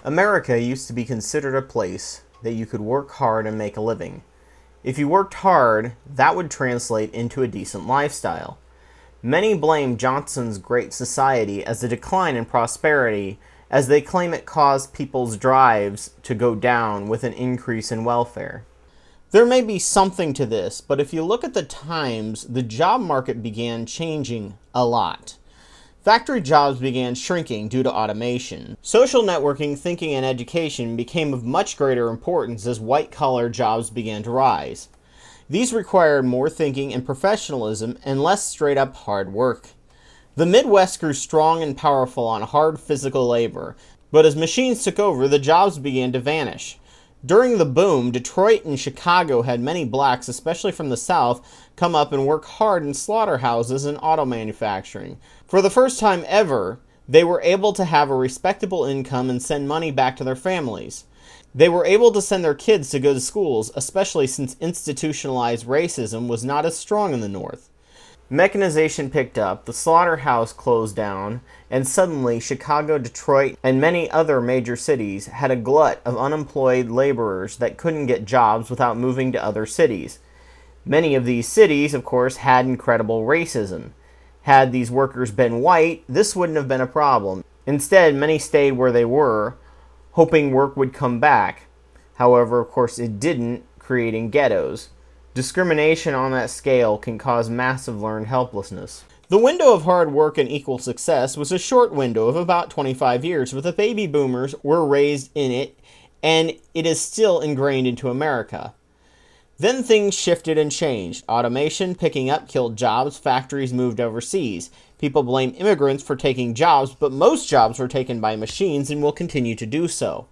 America used to be considered a place that you could work hard and make a living. If you worked hard, that would translate into a decent lifestyle. Many blame Johnson's Great Society as a decline in prosperity, as they claim it caused people's drives to go down with an increase in welfare. There may be something to this, but if you look at the times, the job market began changing a lot. Factory jobs began shrinking due to automation. Social networking, thinking, and education became of much greater importance as white-collar jobs began to rise. These required more thinking and professionalism and less straight-up hard work. The Midwest grew strong and powerful on hard physical labor, but as machines took over, the jobs began to vanish. During the boom, Detroit and Chicago had many blacks, especially from the South, come up and work hard in slaughterhouses and auto manufacturing. For the first time ever, they were able to have a respectable income and send money back to their families. They were able to send their kids to good schools, especially since institutionalized racism was not as strong in the North. Mechanization picked up, the slaughterhouse closed down, and suddenly Chicago, Detroit, and many other major cities had a glut of unemployed laborers that couldn't get jobs without moving to other cities. Many of these cities, of course, had incredible racism. Had these workers been white, this wouldn't have been a problem. Instead, many stayed where they were, hoping work would come back. However, of course, it didn't, creating ghettos. Discrimination on that scale can cause massive learned helplessness. The window of hard work and equal success was a short window of about 25 years, but the baby boomers were raised in it, and it is still ingrained into America. Then things shifted and changed. Automation picking up killed jobs, factories moved overseas. People blame immigrants for taking jobs, but most jobs were taken by machines and will continue to do so.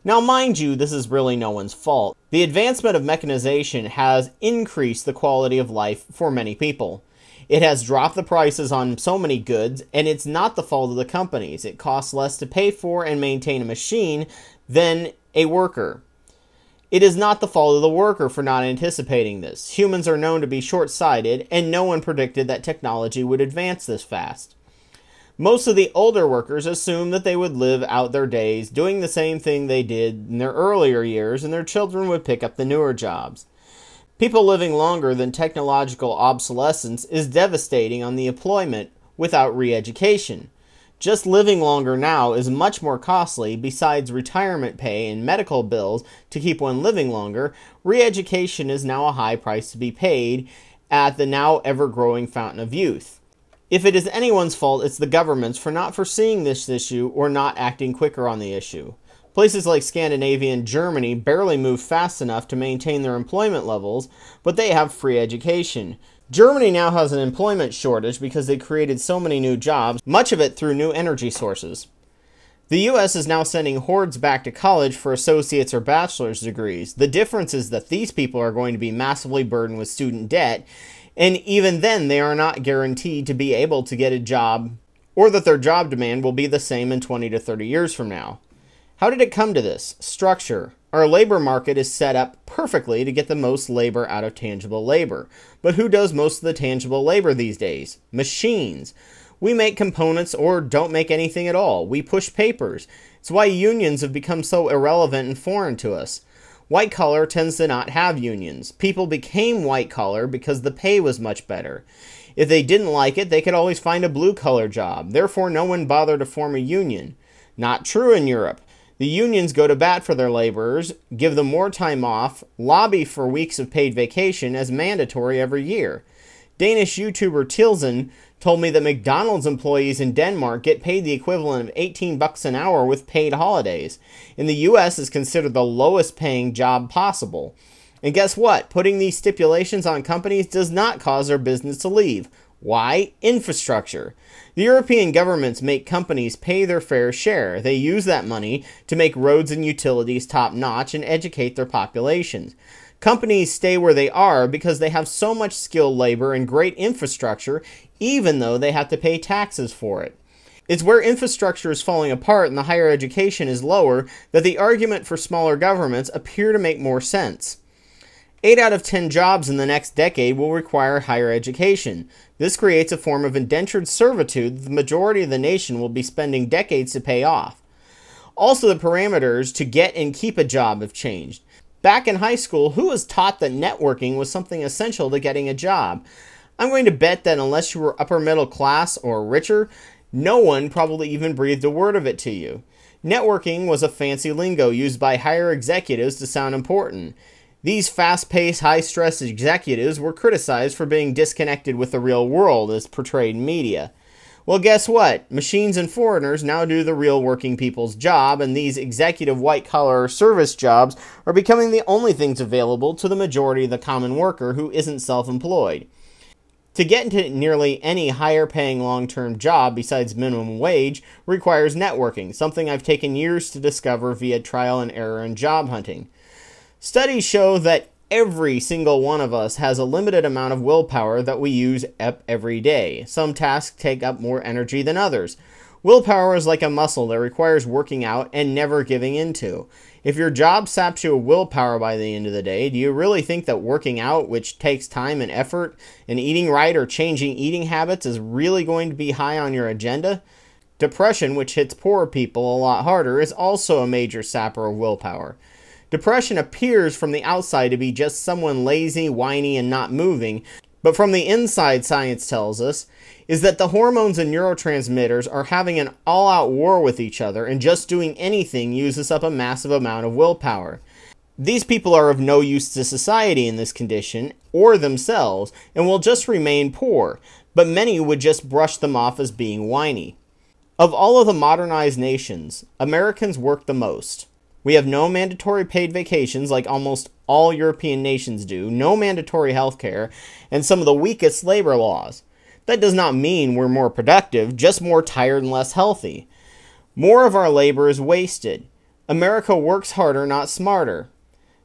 Now, mind you, this is really no one's fault. The advancement of mechanization has increased the quality of life for many people. It has dropped the prices on so many goods, and it's not the fault of the companies. It costs less to pay for and maintain a machine than a worker. It is not the fault of the worker for not anticipating this. Humans are known to be short-sighted, and no one predicted that technology would advance this fast. Most of the older workers assumed that they would live out their days doing the same thing they did in their earlier years, and their children would pick up the newer jobs. People living longer than technological obsolescence is devastating on the employment without re-education. Just living longer now is much more costly. Besides retirement pay and medical bills to keep one living longer, re-education is now a high price to be paid at the now ever-growing fountain of youth. If it is anyone's fault, it's the government's for not foreseeing this issue or not acting quicker on the issue. Places like Scandinavia and Germany barely move fast enough to maintain their employment levels, but they have free education. Germany now has an employment shortage because they created so many new jobs, much of it through new energy sources. The U.S. is now sending hordes back to college for associate's or bachelor's degrees. The difference is that these people are going to be massively burdened with student debt, and even then they are not guaranteed to be able to get a job, or that their job demand will be the same in 20 to 30 years from now. How did it come to this? Structure. Our labor market is set up perfectly to get the most labor out of tangible labor. But who does most of the tangible labor these days? Machines. We make components or don't make anything at all. We push papers. It's why unions have become so irrelevant and foreign to us. White collar tends to not have unions. People became white collar because the pay was much better. If they didn't like it, they could always find a blue collar job. Therefore, no one bothered to form a union. Not true in Europe. The unions go to bat for their laborers, give them more time off, lobby for weeks of paid vacation as mandatory every year. Danish YouTuber Tilsen told me that McDonald's employees in Denmark get paid the equivalent of $18 an hour with paid holidays. In the US is considered the lowest paying job possible. And guess what? Putting these stipulations on companies does not cause their business to leave. Why? Infrastructure. The European governments make companies pay their fair share. They use that money to make roads and utilities top-notch and educate their populations. Companies stay where they are because they have so much skilled labor and great infrastructure, even though they have to pay taxes for it. It's where infrastructure is falling apart and the higher education is lower that the argument for smaller governments appear to make more sense. 8 out of 10 jobs in the next decade will require higher education. This creates a form of indentured servitude that the majority of the nation will be spending decades to pay off. Also, the parameters to get and keep a job have changed. Back in high school, who was taught that networking was something essential to getting a job? I'm going to bet that unless you were upper middle class or richer, no one probably even breathed a word of it to you. Networking was a fancy lingo used by higher executives to sound important. These fast-paced, high-stress executives were criticized for being disconnected with the real world as portrayed in media. Well, guess what? Machines and foreigners now do the real working people's job, and these executive white-collar service jobs are becoming the only things available to the majority of the common worker who isn't self-employed. To get into nearly any higher-paying long-term job besides minimum wage requires networking, something I've taken years to discover via trial and error in job hunting. Studies show that every single one of us has a limited amount of willpower that we use up every day. Some tasks take up more energy than others. Willpower is like a muscle that requires working out and never giving into. If your job saps your willpower by the end of the day, do you really think that working out, which takes time and effort, and eating right or changing eating habits is really going to be high on your agenda? Depression, which hits poor people a lot harder, is also a major sapper of willpower. Depression appears from the outside to be just someone lazy, whiny, and not moving, but from the inside, science tells us, is that the hormones and neurotransmitters are having an all-out war with each other, and just doing anything uses up a massive amount of willpower. These people are of no use to society in this condition, or themselves, and will just remain poor, but many would just brush them off as being whiny. Of all of the modernized nations, Americans work the most. We have no mandatory paid vacations like almost all European nations do, no mandatory health care, and some of the weakest labor laws. That does not mean we're more productive, just more tired and less healthy. More of our labor is wasted. America works harder, not smarter.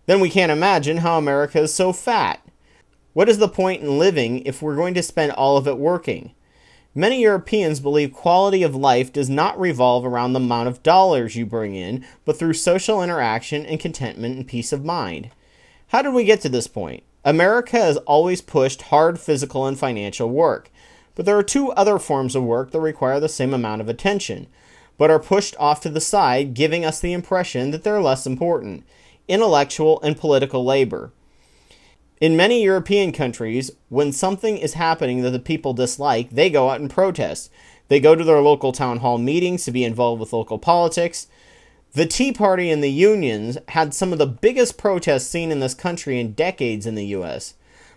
Then we can't imagine how America is so fat. What is the point in living if we're going to spend all of it working? Many Europeans believe quality of life does not revolve around the amount of dollars you bring in, but through social interaction and contentment and peace of mind. How did we get to this point? America has always pushed hard physical and financial work, but there are two other forms of work that require the same amount of attention, but are pushed off to the side, giving us the impression that they're less important: intellectual and political labor. In many European countries, when something is happening that the people dislike, they go out and protest. They go to their local town hall meetings to be involved with local politics. The Tea Party and the unions had some of the biggest protests seen in this country in decades in the U.S.,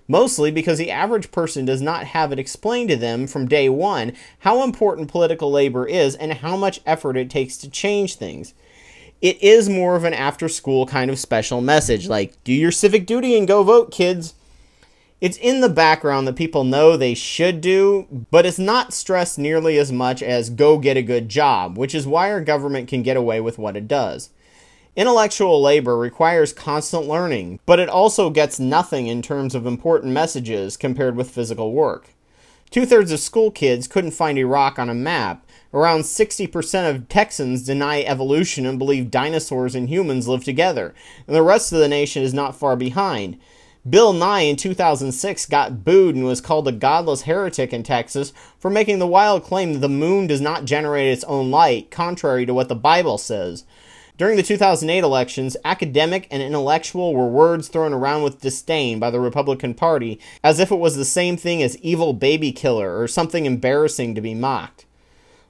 mostly because the average person does not have it explained to them from day one how important political labor is and how much effort it takes to change things. It is more of an after-school kind of special message, like, do your civic duty and go vote, kids. It's in the background that people know they should do, but it's not stressed nearly as much as go get a good job, which is why our government can get away with what it does. Intellectual labor requires constant learning, but it also gets nothing in terms of important messages compared with physical work. 2/3 of school kids couldn't find a rock on a map. Around 60% of Texans deny evolution and believe dinosaurs and humans live together, and the rest of the nation is not far behind. Bill Nye in 2006 got booed and was called a godless heretic in Texas for making the wild claim that the moon does not generate its own light, contrary to what the Bible says. During the 2008 elections, academic and intellectual were words thrown around with disdain by the Republican Party, as if it was the same thing as evil baby killer or something embarrassing to be mocked.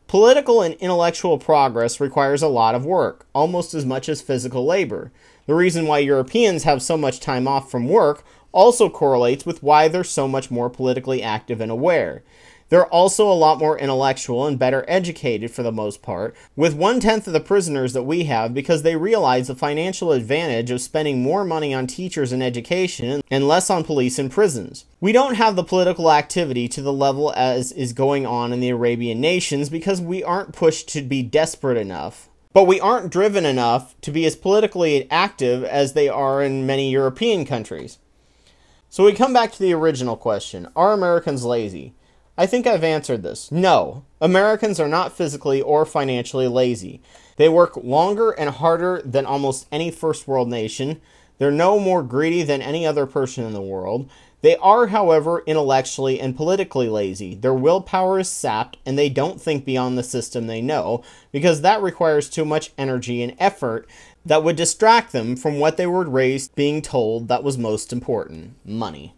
Political and intellectual progress requires a lot of work, almost as much as physical labor. The reason why Europeans have so much time off from work also correlates with why they're so much more politically active and aware. They're also a lot more intellectual and better educated for the most part, with 1/10 of the prisoners that we have, because they realize the financial advantage of spending more money on teachers and education and less on police and prisons. We don't have the political activity to the level as is going on in the Arabian nations because we aren't pushed to be desperate enough. But we aren't driven enough to be as politically active as they are in many European countries. So we come back to the original question, are Americans lazy? I think I've answered this. No, Americans are not physically or financially lazy. They work longer and harder than almost any first world nation. They're no more greedy than any other person in the world. They are, however, intellectually and politically lazy. Their willpower is sapped, and they don't think beyond the system they know, because that requires too much energy and effort that would distract them from what they were raised being told that was most important: money.